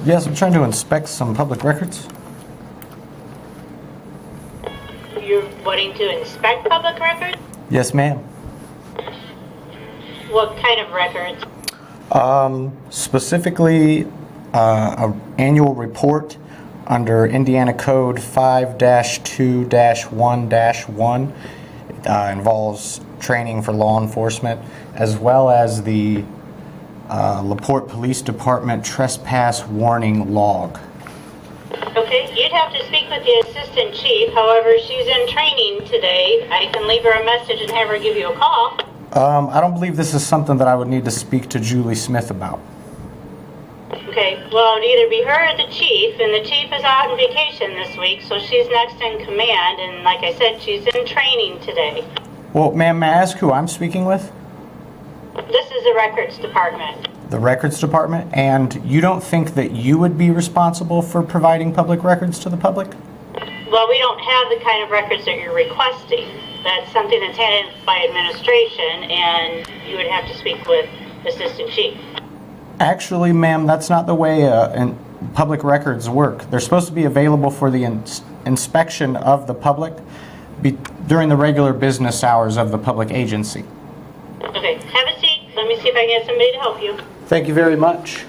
Yes, I'm trying to inspect some public records. You're wanting to inspect public records? Yes, ma'am. What kind of records? Specifically, an annual report under Indiana Code 5-2-1-1. Involves training for law enforcement, as well as the LaPorte Police Department trespass warning log. Okay, you'd have to speak with the assistant chief. However, she's in training today. I can leave her a message and have her give you a call. I don't believe this is something that I would need to speak to Julie Smith about. Okay, well, it'd either be her or the chief, and the chief is out on vacation this week, so she's next in command, and like I said, she's in training today. Well, ma'am, may I ask who I'm speaking with? This is the records department. The records department? And you don't think that you would be responsible for providing public records to the public? Well, we don't have the kind of records that you're requesting. That's something that's handled by administration, and you would have to speak with assistant chief. Actually, ma'am, that's not the way public records work. They're supposed to be available for the inspection of the public during the regular business hours of the public agency. Okay, have a seat. Let me see if I can get somebody to help you. Thank you very much.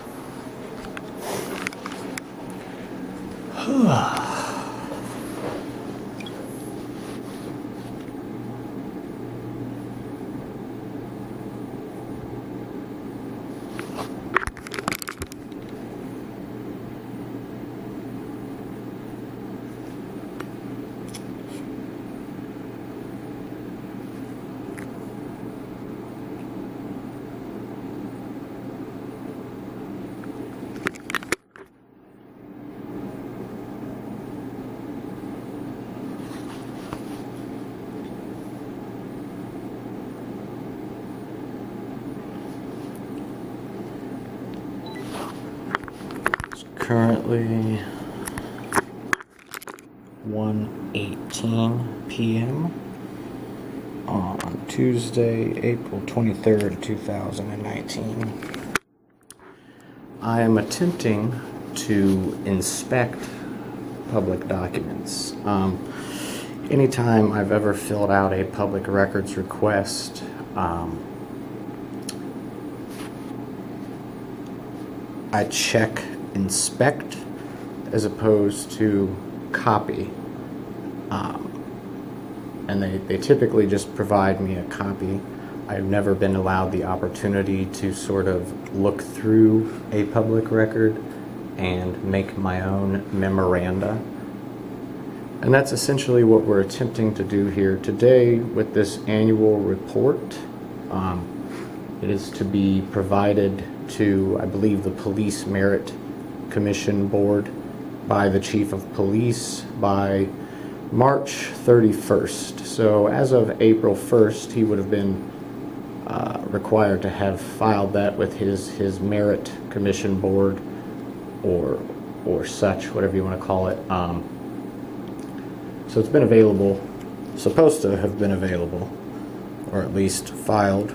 Currently 1:18 p.m. on Tuesday, April 23rd, 2019. I am attempting to inspect public documents. Anytime I've ever filled out a public records request, I check inspect as opposed to copy, and they typically just provide me a copy. I've never been allowed the opportunity to sort of look through a public record and make my own memoranda, and that's essentially what we're attempting to do here today with this annual report. It is to be provided to, I believe, the Police Merit Commission Board by the Chief of Police by March 31st. So as of April 1st, he would have been required to have filed that with his Merit Commission Board or such, whatever you want to call it. So it's been available, supposed to have been available, or at least filed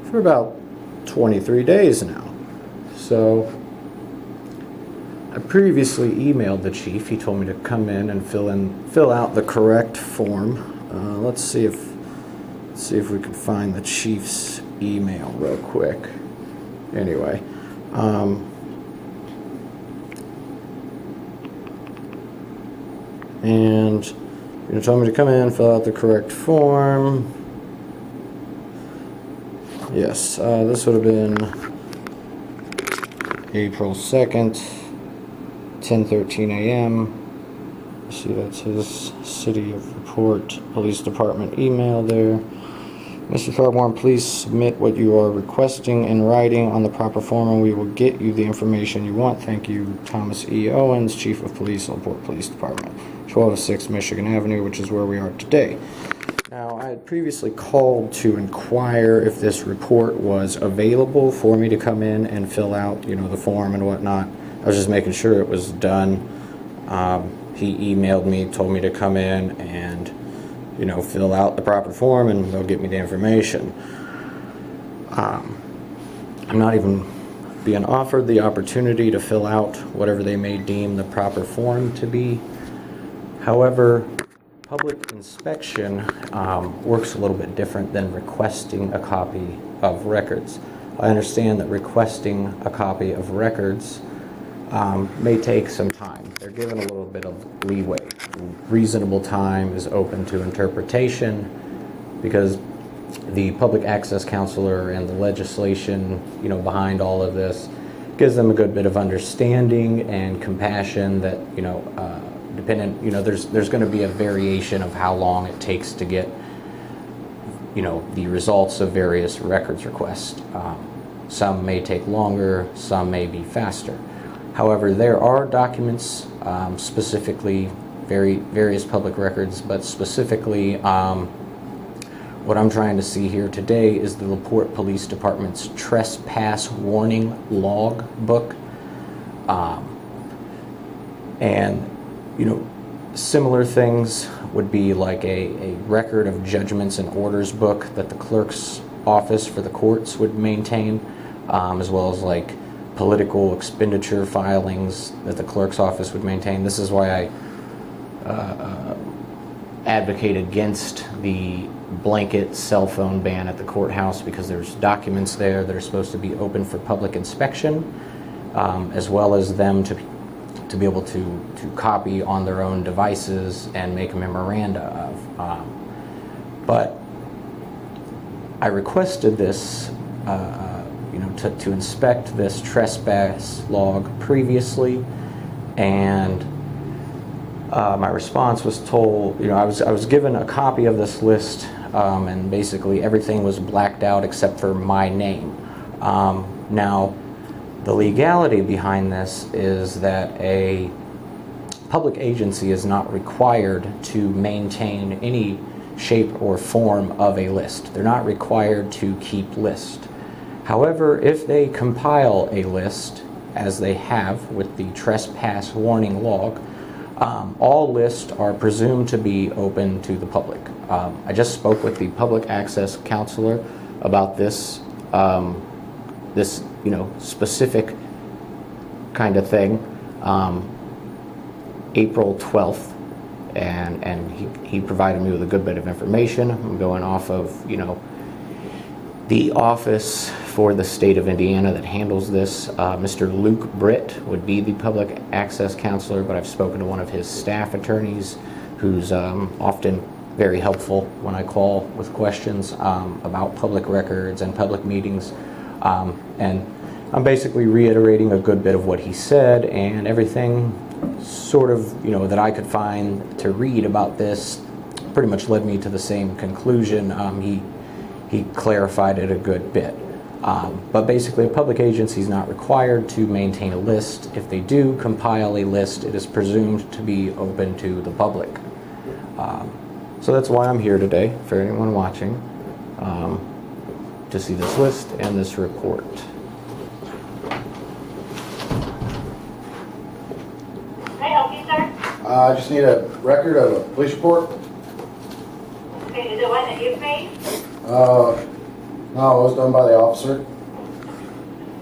for about 23 days now. So I previously emailed the chief. He told me to come in and fill out the correct form. Let's see if we can find the chief's email real quick. Anyway, and you told me to come in, fill out the correct form. Yes, this would have been April 2nd, 10:13 a.m. See, that's his City of LaPorte Police Department email there. Mr. Thorborn, please submit what you are requesting in writing on the proper form, and we will get you the information you want. Thank you, Thomas E. Owens, Chief of Police, LaPorte Police Department, 1206 Michigan Avenue, which is where we are today. Now, I had previously called to inquire if this report was available for me to come in and fill out, the form and whatnot. I was just making sure it was done. He emailed me, told me to come in and, fill out the proper form and they'll get me the information. I'm not even being offered the opportunity to fill out whatever they may deem the proper form to be. However, public inspection works a little bit different than requesting a copy of records. I understand that requesting a copy of records may take some time. They're given a little bit of leeway. Reasonable time is open to interpretation because the public access counselor and the legislation, behind all of this gives them a good bit of understanding and compassion that, there's going to be a variation of how long it takes to get, the results of various records requests. Some may take longer, some may be faster. However, there are documents, specifically various public records, but specifically what I'm trying to see here today is the LaPorte Police Department's trespass warning log book. Similar things would be like a record of judgments and orders book that the clerk's office for the courts would maintain, as well as like political expenditure filings that the clerk's office would maintain. This is why I advocate against the blanket cell phone ban at the courthouse, because there's documents there that are supposed to be open for public inspection, as well as them to be able to copy on their own devices and make a memoranda of. But I requested this, to inspect this trespass log previously, and my response was told, I was given a copy of this list, and basically everything was blacked out except for my name. Now, the legality behind this is that a public agency is not required to maintain any shape or form of a list. They're not required to keep list. However, if they compile a list, as they have with the trespass warning log, all lists are presumed to be open to the public. I just spoke with the public access counselor about this, specific kind of thing, April 12th, and he provided me with a good bit of information. I'm going off of, the office for the state of Indiana that handles this. Mr. Luke Britt would be the public access counselor, but I've spoken to one of his staff attorneys who's often very helpful when I call with questions about public records and public meetings. And I'm basically reiterating a good bit of what he said, and everything sort of, that I could find to read about this pretty much led me to the same conclusion. He clarified it a good bit. But basically, a public agency is not required to maintain a list. If they do compile a list, it is presumed to be open to the public. So that's why I'm here today, for anyone watching, to see this list and this report. Can I help you, sir? I just need a record of a police report. Okay, is it one that you've made? No, it was done by the officer.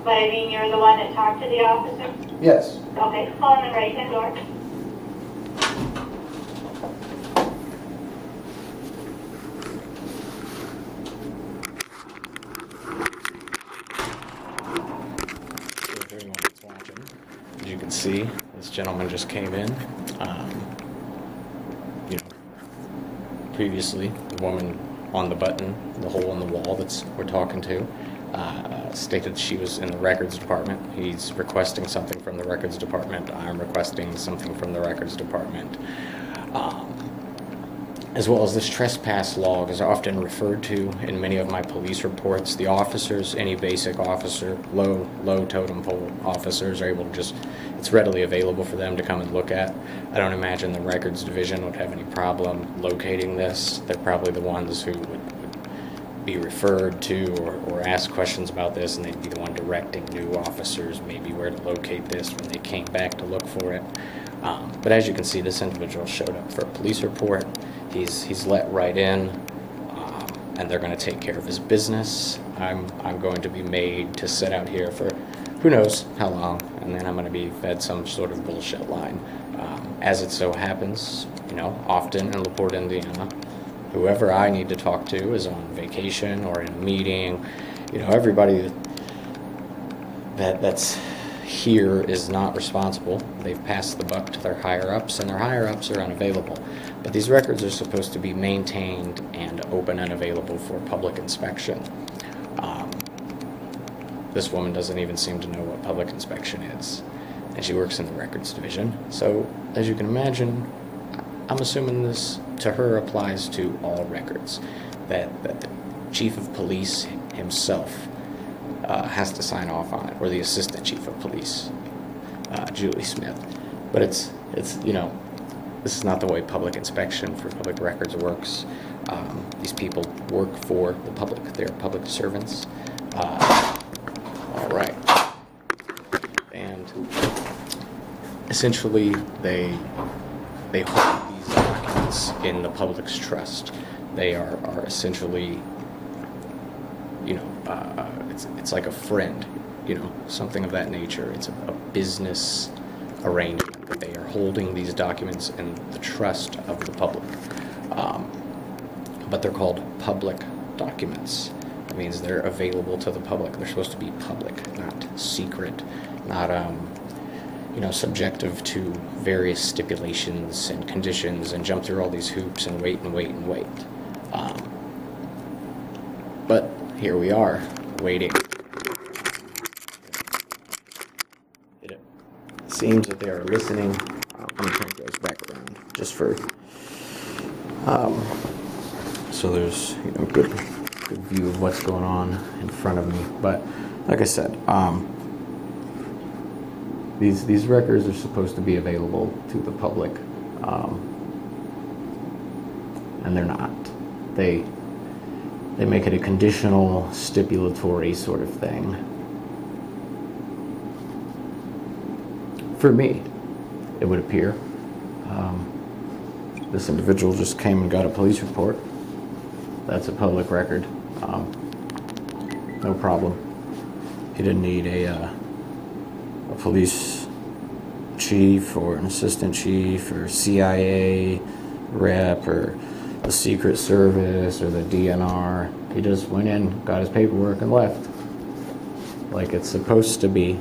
But I mean, you're the one that talked to the officer? Yes. Okay, call on the right-hand door. For anyone that's watching, as you can see, this gentleman just came in. Previously, the woman on the button, the hole in the wall that's we're talking to, stated she was in the records department. He's requesting something from the records department. I'm requesting something from the records department. As well as this trespass log is often referred to in many of my police reports. The officers, any basic officer, low totem pole officers are able to just, it's readily available for them to come and look at. I don't imagine the records division would have any problem locating this. They're probably the ones who would be referred to or ask questions about this, and they'd be the one directing new officers maybe where to locate this when they came back to look for it. But as you can see, this individual showed up for a police report. He's let right in, and they're going to take care of his business. I'm going to be made to sit out here for who knows how long, and then I'm going to be fed some sort of bullshit line. As it so happens, often in LaPorte, Indiana, whoever I need to talk to is on vacation or in a meeting. Everybody that's here is not responsible. They've passed the buck to their higher-ups, and their higher-ups are unavailable. But these records are supposed to be maintained and open and available for public inspection. This woman doesn't even seem to know what public inspection is, and she works in the records division. So, as you can imagine, I'm assuming this to her applies to all records, that the chief of police himself has to sign off on it, or the assistant chief of police, Julie Smith. But it's this is not the way public inspection for public records works. These people work for the public. They're public servants. All right. And essentially, they hold these documents in the public's trust. They are essentially, it's like a friend, something of that nature. It's a business arrangement that they are holding these documents in the trust of the public. But they're called public documents. That means they're available to the public. They're supposed to be public, not secret, not subjective to various stipulations and conditions and jump through all these hoops and wait. But here we are, waiting. It seems that they are listening. I'm going to turn those back around just for so there's good view of what's going on in front of me. But like I said, these records are supposed to be available to the public, and they're not. They make it a conditional, stipulatory sort of thing. For me, it would appear. This individual just came and got a police report. That's a public record. No problem. He didn't need a police chief or an assistant chief or CIA rep or the Secret Service or the DNR. He just went in, got his paperwork, and left. Like it's supposed to be.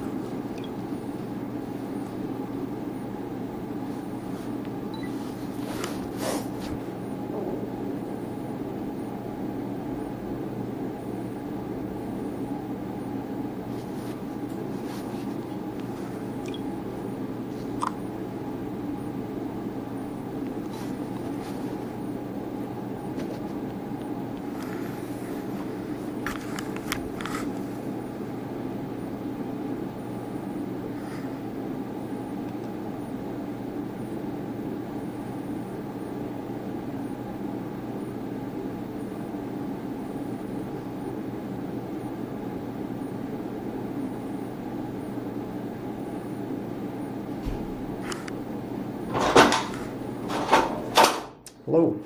Hello.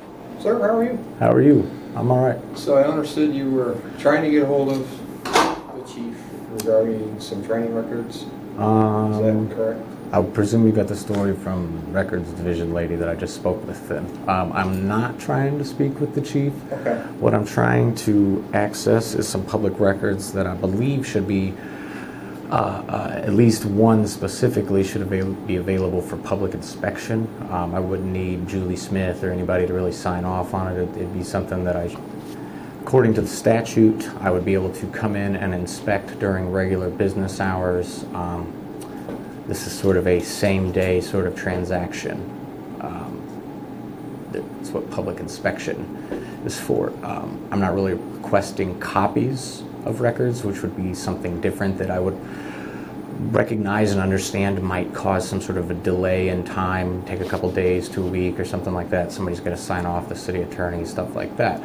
Sir, how are you? How are you? I'm all right. So I understood you were trying to get a hold of the chief regarding some training records. Is that correct? I presume you got the story from the records division lady that I just spoke with then. I'm not trying to speak with the chief. Okay. What I'm trying to access is some public records that I believe should be, at least one specifically should be available for public inspection. I wouldn't need Julie Smith or anybody to really sign off on it. It'd be something that according to the statute, I would be able to come in and inspect during regular business hours. This is sort of a same-day sort of transaction. That's what public inspection is for. I'm not really requesting copies of records, which would be something different that I would recognize and understand might cause some sort of a delay in time, take a couple days to a week or something like that. Somebody's going to sign off, the city attorney, stuff like that.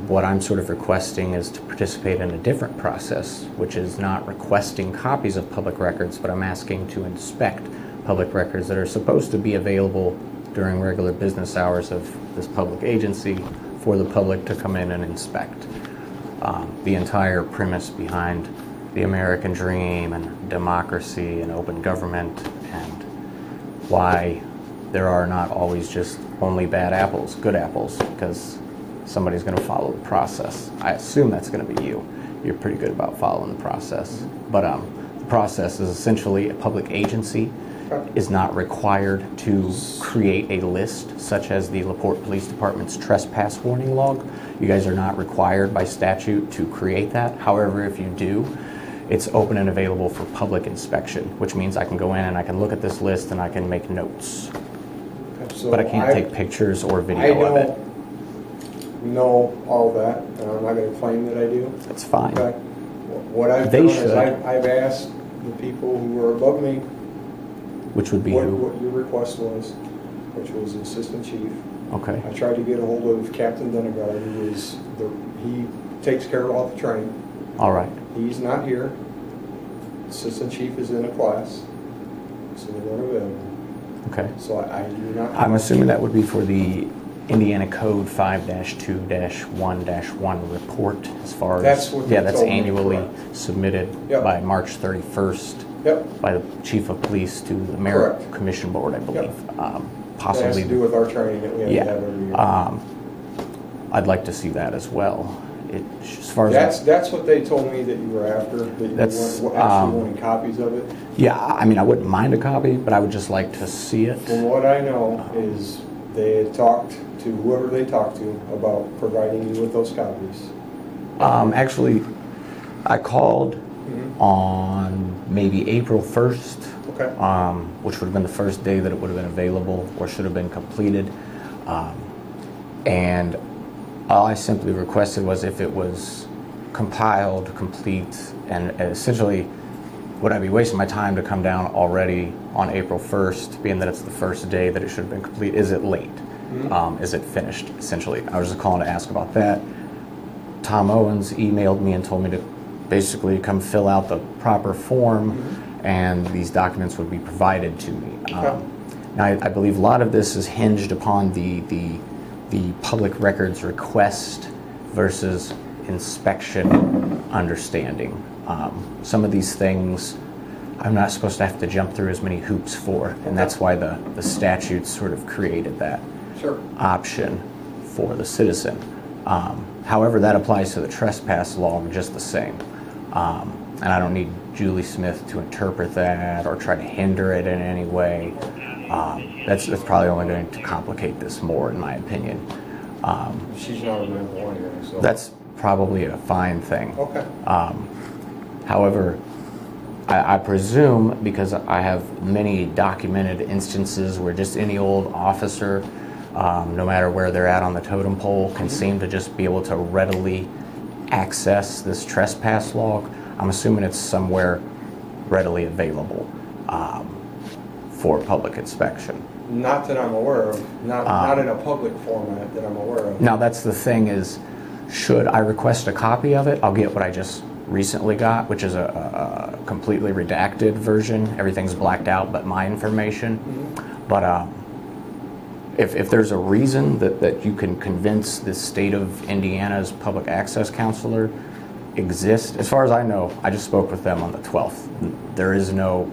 What I'm sort of requesting is to participate in a different process, which is not requesting copies of public records, but I'm asking to inspect public records that are supposed to be available during regular business hours of this public agency for the public to come in and inspect. The entire premise behind the American dream and democracy and open government, and why there are not always just only bad apples, good apples, because somebody's going to follow the process. I assume that's going to be you. You're pretty good about following the process. But the process is essentially a public agency is not required to create a list, such as the LaPorte Police Department's trespass warning log. You guys are not required by statute to create that. However, if you do, it's open and available for public inspection, which means I can go in and I can look at this list and I can make notes. So But I can't take pictures or video of it. I know all that, and I'm not going to claim that I do. It's fine. Okay. What I've They done is should. I've asked the people who are above me Which would be what who? your request was, which was the assistant chief. Okay. I tried to get a hold of Captain Denegard, he takes care of all the training. All right. He's not here. Assistant chief is in a class, so they're unavailable. Okay. So I do not. I'm assuming that would be for the Indiana Code 5-2-1-1 report, as far as That's what they that's told me, annually correct. submitted Yep. by March 31st Yep. by the chief of police to the Merit Correct. Commission Board, I believe. That has Possibly. to do with our training that we have Yeah. to have every year. I'd like to see that as well. As far as That's what they told me that you were after, that you That's, weren't actually wanting copies of it. yeah, I mean, I wouldn't mind a copy, but I would just like to see it. From what I know is they had talked to whoever they talked to about providing you with those copies. Actually, I called Mhm. on maybe April 1st, Okay. which would have been the first day that it would have been available or should have been completed. And all I simply requested was if it was compiled, complete, and essentially, would I be wasting my time to come down already on April 1st, being that it's the first day that it should have been complete? Is it late? Is it finished, essentially? I was just calling to ask about that. Tom Owens emailed me and told me to basically come fill out the proper form, and these documents would be provided to me. Okay. Now, I believe a lot of this is hinged upon the public records request versus inspection understanding. Some of these things I'm not supposed to have to jump through as many hoops for, and that's why the statutes sort of created that Sure. option for the citizen. However, that applies to the trespass log just the same. And I don't need Julie Smith to interpret that or try to hinder it in any way. That's probably only going to complicate this more, in my opinion. She's not available anyway, so. That's probably a fine thing. Okay. However, I presume, because I have many documented instances where just any old officer, no matter where they're at on the totem pole, can seem to just be able to readily access this trespass log. I'm assuming it's somewhere readily available for public inspection. Not that I'm aware of, not in a public format that I'm aware of. Now, that's the thing is, should I request a copy of it, I'll get what I just recently got, which is a completely redacted version. Everything's blacked out but my information. But if there's a reason that you can convince the state of Indiana's public access counselor exists, as far as I know, I just spoke with them on the 12th. There is no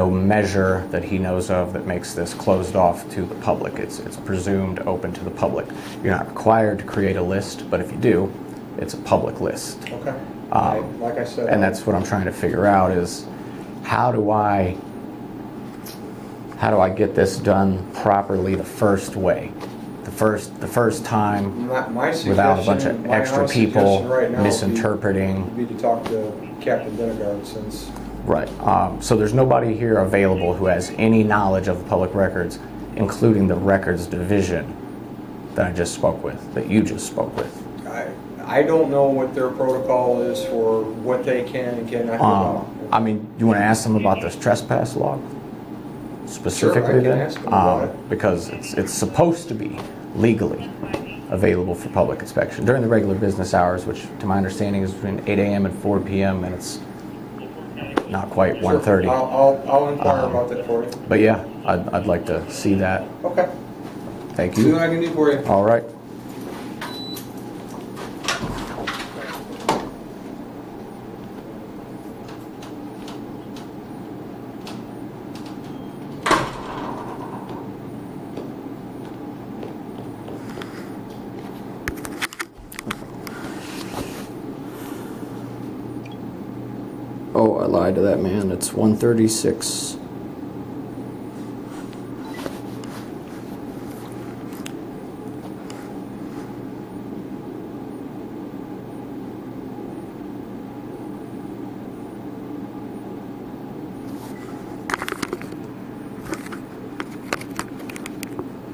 measure that he knows of that makes this closed off to the public. It's presumed open to the public. You're not required to create a list, but if you do, it's a public list. Okay. Like I said. And that's what I'm trying to figure out is how do I get this done properly the first way? The first time My suggestion, without a bunch of my extra honest people suggestion right now misinterpreting. would be to talk to Captain Denegard, since Right. So there's nobody here available who has any knowledge of the public records, including the records division that I just spoke with, that you just spoke with. I don't know what their protocol is for what they can and cannot give out. I mean, you want to ask them about this trespass log specifically can then? ask them about it. Because it's supposed to be legally available for public inspection during the regular business hours, which to my understanding is between 8 a.m. and 4 p.m. and it's not quite Sure. 1:30. I'll inquire about that for you. But yeah, I'd like to see that. Okay. Thank See you. what I can do for you. All right. I lied to that man. It's 136